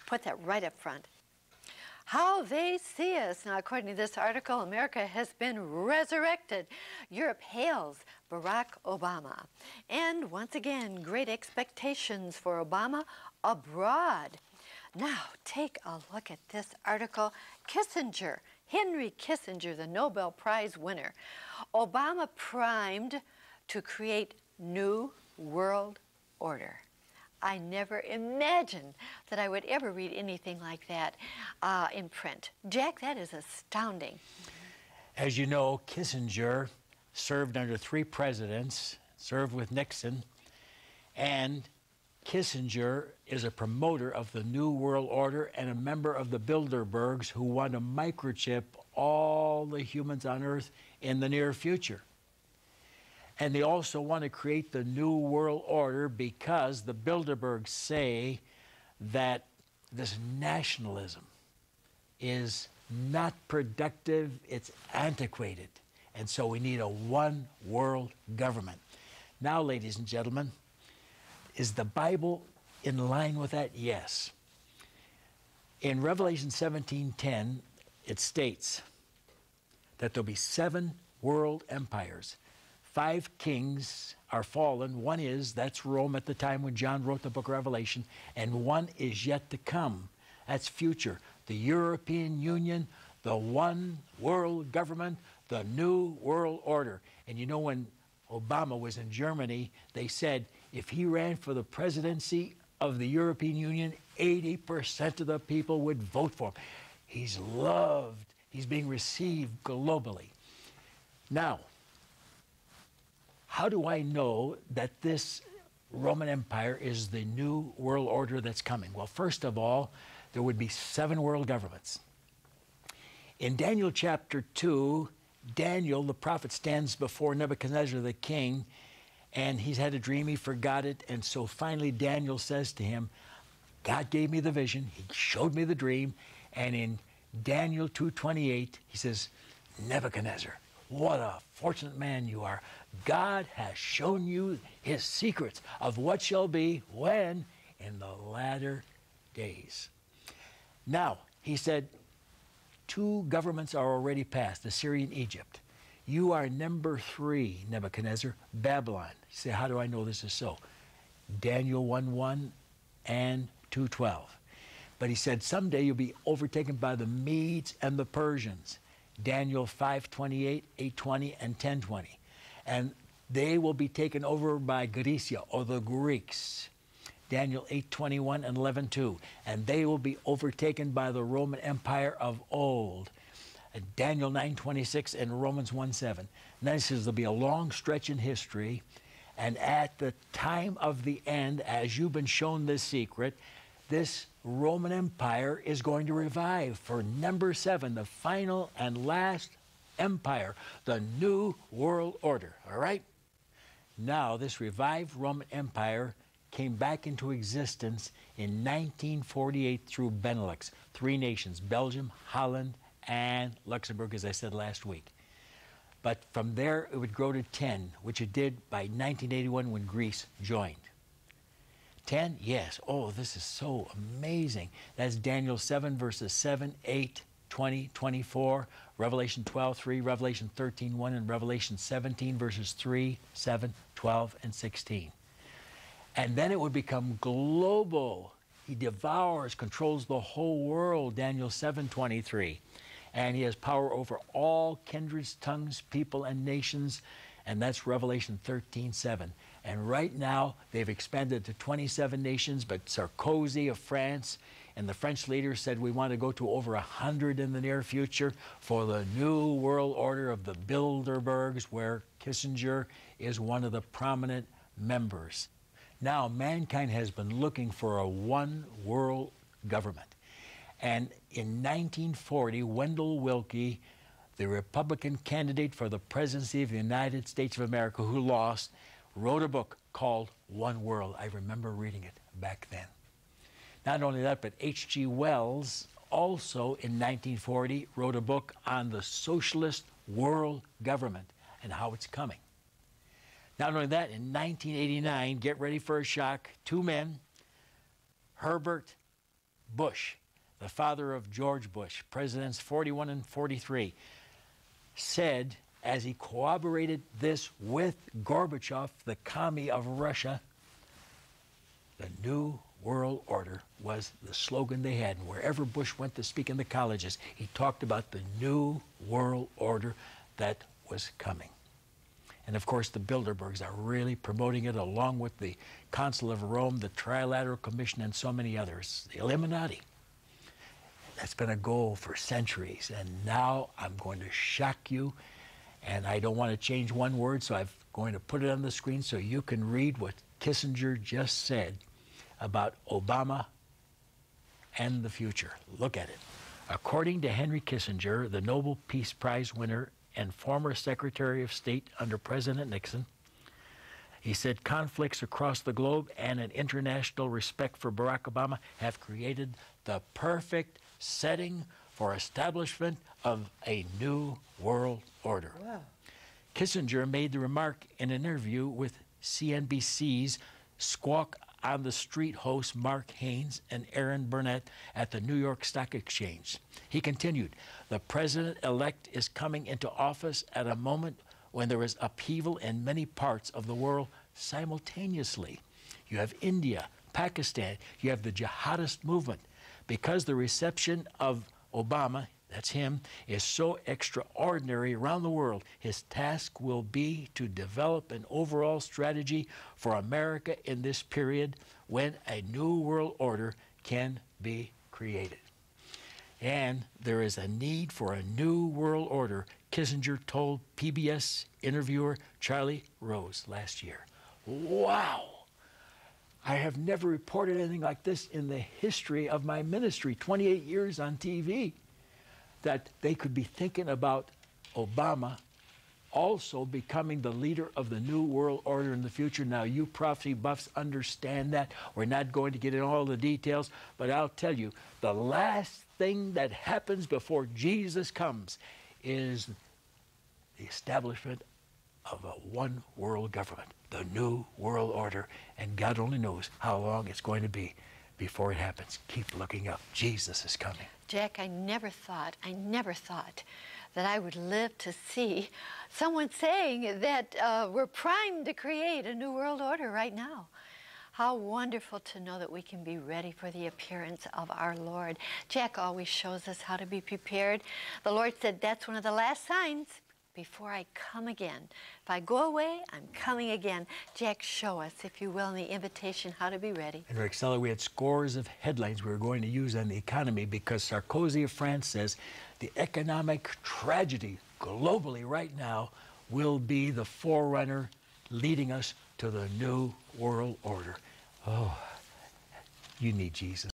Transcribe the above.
put that right up front. How they see us. Now, according to this article, America has been resurrected. Europe hails Barack Obama. And once again, great expectations for Obama abroad. Now, take a look at this article. Kissinger, Henry Kissinger, the Nobel Prize winner. Obama primed to create new world order. I never imagined that I would ever read anything like that in print. Jack, that is astounding. As you know, Kissinger served under 3 presidents, served with Nixon, and Kissinger is a promoter of the New World Order and a member of the Bilderbergs who want to microchip all the humans on Earth in the near future. And they also want to create the New World Order because the Bilderbergs say that this nationalism is not productive, it's antiquated. And so we need a one world government. Now, ladies and gentlemen, is the Bible in line with that? Yes. In Revelation 17:10, it states that there'll be 7 world empires. 5 kings are fallen. One is, that's Rome at the time when John wrote the book of Revelation, and one is yet to come. That's future. The European Union, the one world government, the new world order. And you know, when Obama was in Germany, they said if he ran for the presidency of the European Union, 80% of the people would vote for him. He's loved. He's being received globally. Now, how do I know that this Roman Empire is the new world order that's coming? Well, first of all, there would be 7 world governments. In Daniel chapter 2, Daniel, the prophet, stands before Nebuchadnezzar the king, and he's had a dream, he forgot it, and so finally Daniel says to him, God gave me the vision, he showed me the dream, and in Daniel 2:28, he says, Nebuchadnezzar, what a fortunate man you are. God has shown you his secrets of what shall be when in the latter days. Now, he said, 2 governments are already passed, Assyria and Egypt. You are number 3, Nebuchadnezzar, Babylon. You say, how do I know this is so? Daniel 1:1 and 2:12. But he said, someday you'll be overtaken by the Medes and the Persians. Daniel 5:28, 8:20, and 10:20. And they will be taken over by Grecia, or the Greeks. Daniel 8:21 and 11:2. And they will be overtaken by the Roman Empire of old. Daniel 9:26 and Romans 1:7. And then he says there'll be a long stretch in history, and at the time of the end, as you've been shown this secret, this Roman Empire is going to revive for number 7, the final and last empire, the New World Order, all right? Now, this revived Roman Empire came back into existence in 1948 through Benelux, 3 nations, Belgium, Holland, and Luxembourg, as I said last week. But from there, it would grow to 10, which it did by 1981 when Greece joined. 10? Yes. Oh, this is so amazing. That's Daniel 7, verses 7, 8, 20, 24, Revelation 12:3, Revelation 13:1, and Revelation 17, verses 3, 7, 12, and 16. And then it would become global. He devours, controls the whole world, Daniel 7:23. And he has power over all kindreds, tongues, people, and nations. And that's Revelation 13:7. And right now, they've expanded to 27 nations, but Sarkozy of France and the French leaders said we want to go to over 100 in the near future for the new world order of the Bilderbergs, where Kissinger is one of the prominent members. Now, mankind has been looking for a one world government. And in 1940, Wendell Willkie, the Republican candidate for the presidency of the United States of America, who lost, wrote a book called One World. I remember reading it back then. Not only that, but H.G. Wells also in 1940 wrote a book on the socialist world government and how it's coming. Not only that, in 1989, get ready for a shock, 2 men, Herbert Bush, the father of George Bush, presidents 41 and 43, said, as he corroborated this with Gorbachev, the commie of Russia, the New World Order was the slogan they had. And wherever Bush went to speak in the colleges, he talked about the New World Order that was coming. And of course, the Bilderbergs are really promoting it, along with the Council of Rome, the Trilateral Commission, and so many others. The Illuminati. That's going to go for centuries. And now I'm going to shock you. And I don't want to change one word, so I'm going to put it on the screen so you can read what Kissinger just said about Obama and the future. Look at it. According to Henry Kissinger, the Nobel Peace Prize winner and former Secretary of State under President Nixon, he said conflicts across the globe and an international respect for Barack Obama have created the perfect setting for establishment of a new world order. Wow. Kissinger made the remark in an interview with CNBC's Squawk on the Street hosts Mark Haynes and Aaron Burnett at the New York Stock Exchange. He continued, the president-elect is coming into office at a moment when there is upheaval in many parts of the world simultaneously. You have India, Pakistan, you have the jihadist movement. Because the reception of Obama, that's him, is so extraordinary around the world, his task will be to develop an overall strategy for America in this period when a new world order can be created. And there is a need for a new world order, Kissinger told PBS interviewer Charlie Rose last year. Wow! I have never reported anything like this in the history of my ministry, 28 years on TV, that they could be thinking about Obama also becoming the leader of the new world order in the future. Now, you prophecy buffs understand that. We're not going to get in all the details, but I'll tell you, the last thing that happens before Jesus comes is the establishment of a one world government, the new world order, and God only knows how long it's going to be before it happens. Keep looking up. Jesus is coming. Jack, I never thought that I would live to see someone saying that we're primed to create a new world order right now. How wonderful to know that we can be ready for the appearance of our Lord. Jack always shows us how to be prepared. The Lord said that's one of the last signs before I come again. If I go away, I'm coming again. Jack, show us, if you will, in the invitation how to be ready. And Rick Seller, we had scores of headlines we were going to use on the economy because Sarkozy of France says the economic tragedy globally right now will be the forerunner leading us to the new world order. Oh, you need Jesus.